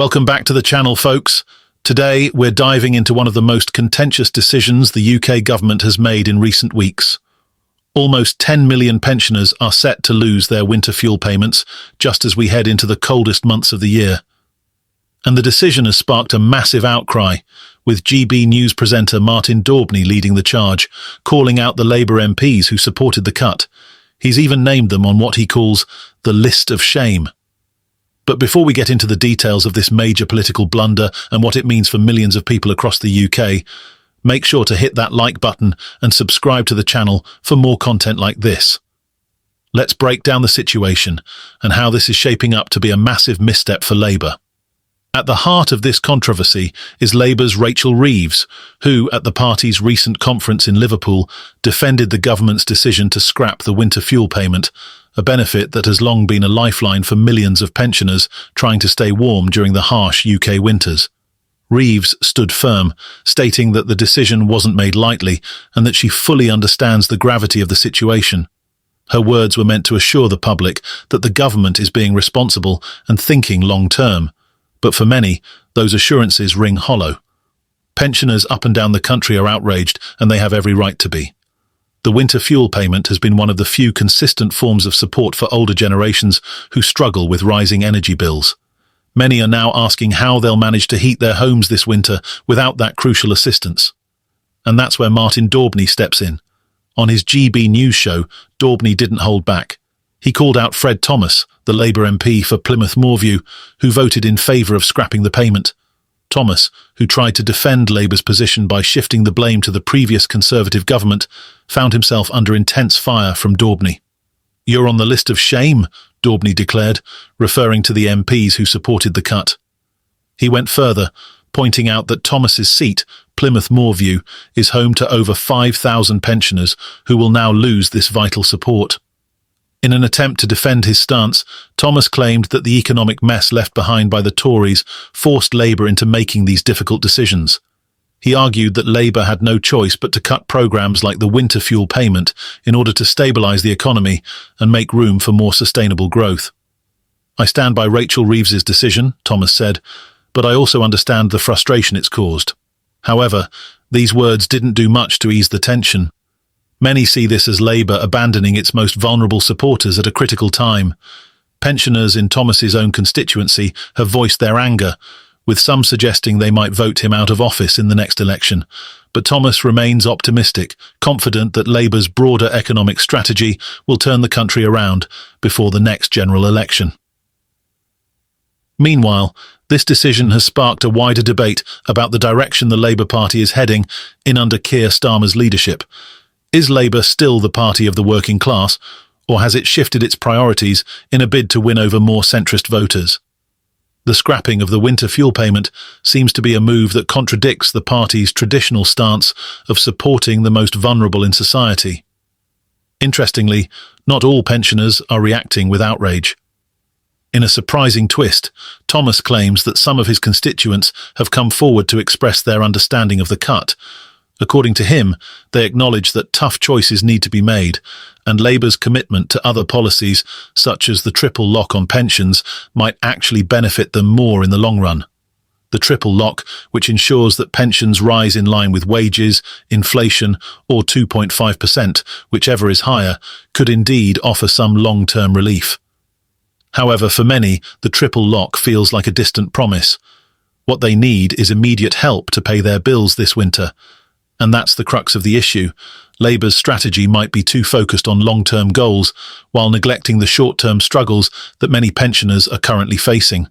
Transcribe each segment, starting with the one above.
Welcome back to the channel, folks. Today, we're diving into one of the most contentious decisions the UK government has made in recent weeks. Almost 10 million pensioners are set to lose their winter fuel payments just as we head into the coldest months of the year. And the decision has sparked a massive outcry, with GB News presenter Martin Daubney leading the charge, calling out the Labour MPs who supported the cut. He's even named them on what he calls the list of shame. But before we get into the details of this major political blunder and what it means for millions of people across the UK, make sure to hit that like button and subscribe to the channel for more content like this. Let's break down the situation and how this is shaping up to be a massive misstep for Labour. At the heart of this controversy is Labour's Rachel Reeves, who, at the party's recent conference in Liverpool, defended the government's decision to scrap the winter fuel payment, a benefit that has long been a lifeline for millions of pensioners trying to stay warm during the harsh UK winters. Reeves stood firm, stating that the decision wasn't made lightly and that she fully understands the gravity of the situation. Her words were meant to assure the public that the government is being responsible and thinking long-term. But for many, those assurances ring hollow. Pensioners up and down the country are outraged, and they have every right to be. The winter fuel payment has been one of the few consistent forms of support for older generations who struggle with rising energy bills. Many are now asking how they'll manage to heat their homes this winter without that crucial assistance. And that's where Martin Daubney steps in. On his GB News show, Daubney didn't hold back. He called out Fred Thomas, the Labour MP for Plymouth Moorview, who voted in favour of scrapping the payment. Thomas, who tried to defend Labour's position by shifting the blame to the previous Conservative government, found himself under intense fire from Daubney. "You're on the list of shame," Daubney declared, referring to the MPs who supported the cut. He went further, pointing out that Thomas's seat, Plymouth Moorview, is home to over 5,000 pensioners who will now lose this vital support. In an attempt to defend his stance, Thomas claimed that the economic mess left behind by the Tories forced Labour into making these difficult decisions. He argued that Labour had no choice but to cut programmes like the winter fuel payment in order to stabilise the economy and make room for more sustainable growth. "I stand by Rachel Reeves's decision," Thomas said, "but I also understand the frustration it's caused." However, these words didn't do much to ease the tension. Many see this as Labour abandoning its most vulnerable supporters at a critical time. Pensioners in Thomas's own constituency have voiced their anger, with some suggesting they might vote him out of office in the next election. But Thomas remains optimistic, confident that Labour's broader economic strategy will turn the country around before the next general election. Meanwhile, this decision has sparked a wider debate about the direction the Labour Party is heading in under Keir Starmer's leadership. Is Labour still the party of the working class, or has it shifted its priorities in a bid to win over more centrist voters? The scrapping of the winter fuel payment seems to be a move that contradicts the party's traditional stance of supporting the most vulnerable in society. Interestingly, not all pensioners are reacting with outrage. In a surprising twist, Thomas claims that some of his constituents have come forward to express their understanding of the cut. According to him, they acknowledge that tough choices need to be made, and Labour's commitment to other policies, such as the triple lock on pensions, might actually benefit them more in the long run. The triple lock, which ensures that pensions rise in line with wages, inflation, or 2.5%, whichever is higher, could indeed offer some long-term relief. However, for many, the triple lock feels like a distant promise. What they need is immediate help to pay their bills this winter. And that's the crux of the issue. Labour's strategy might be too focused on long-term goals, while neglecting the short-term struggles that many pensioners are currently facing.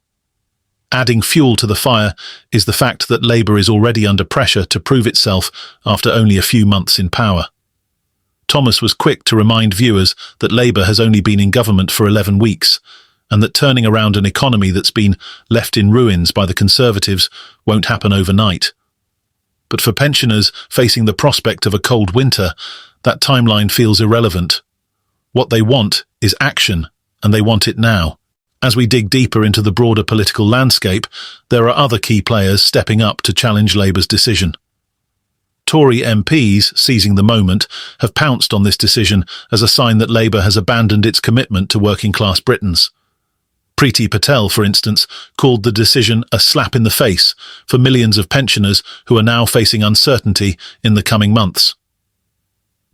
Adding fuel to the fire is the fact that Labour is already under pressure to prove itself after only a few months in power. Thomas was quick to remind viewers that Labour has only been in government for 11 weeks, and that turning around an economy that's been left in ruins by the Conservatives won't happen overnight. But for pensioners facing the prospect of a cold winter, that timeline feels irrelevant. What they want is action, and they want it now. As we dig deeper into the broader political landscape, there are other key players stepping up to challenge Labour's decision. Tory MPs, seizing the moment, have pounced on this decision as a sign that Labour has abandoned its commitment to working-class Britons. Priti Patel, for instance, called the decision a slap in the face for millions of pensioners who are now facing uncertainty in the coming months.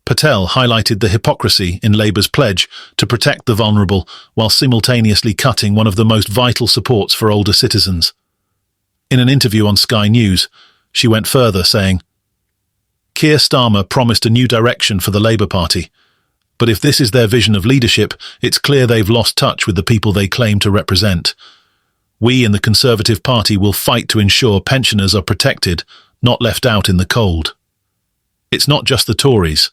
Patel highlighted the hypocrisy in Labour's pledge to protect the vulnerable while simultaneously cutting one of the most vital supports for older citizens. In an interview on Sky News, she went further, saying, "Keir Starmer promised a new direction for the Labour Party, but if this is their vision of leadership, it's clear they've lost touch with the people they claim to represent. We in the Conservative Party will fight to ensure pensioners are protected, not left out in the cold." It's not just the Tories.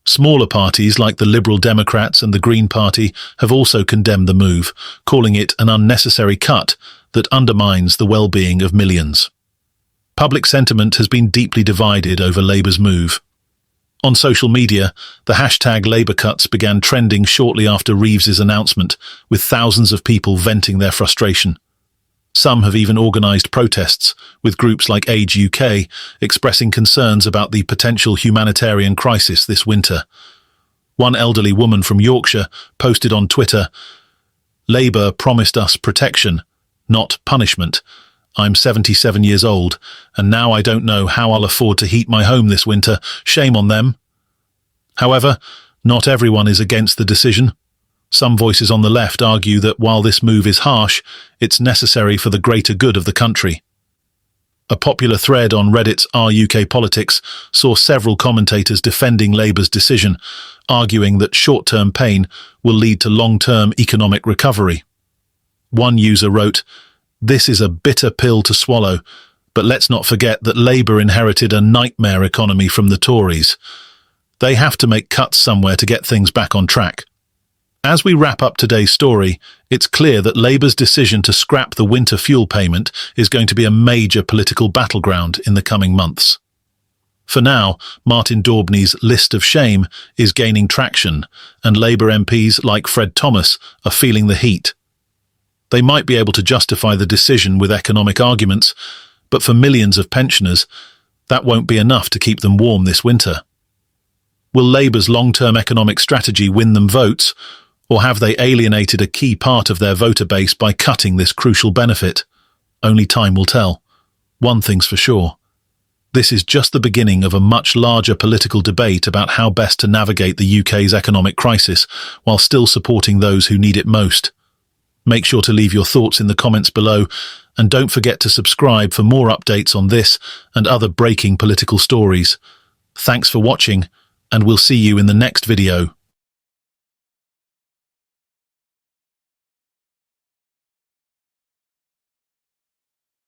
Smaller parties like the Liberal Democrats and the Green Party have also condemned the move, calling it an unnecessary cut that undermines the well-being of millions. Public sentiment has been deeply divided over Labour's move. On social media, the hashtag Labour Cuts began trending shortly after Reeves's announcement, with thousands of people venting their frustration. Some have even organised protests, with groups like Age UK expressing concerns about the potential humanitarian crisis this winter. One elderly woman from Yorkshire posted on Twitter, "Labour promised us protection, not punishment. I'm 77 years old, and now I don't know how I'll afford to heat my home this winter. Shame on them." However, not everyone is against the decision. Some voices on the left argue that while this move is harsh, it's necessary for the greater good of the country. A popular thread on Reddit's UK Politics saw several commentators defending Labour's decision, arguing that short-term pain will lead to long-term economic recovery. One user wrote, "This is a bitter pill to swallow, but let's not forget that Labour inherited a nightmare economy from the Tories. They have to make cuts somewhere to get things back on track." As we wrap up today's story, it's clear that Labour's decision to scrap the winter fuel payment is going to be a major political battleground in the coming months. For now, Martin Daubney's list of shame is gaining traction, and Labour MPs like Fred Thomas are feeling the heat. They might be able to justify the decision with economic arguments, but for millions of pensioners, that won't be enough to keep them warm this winter. Will Labour's long-term economic strategy win them votes, or have they alienated a key part of their voter base by cutting this crucial benefit? Only time will tell. One thing's for sure. This is just the beginning of a much larger political debate about how best to navigate the UK's economic crisis while still supporting those who need it most. Make sure to leave your thoughts in the comments below, and don't forget to subscribe for more updates on this and other breaking political stories. Thanks for watching, and we'll see you in the next video.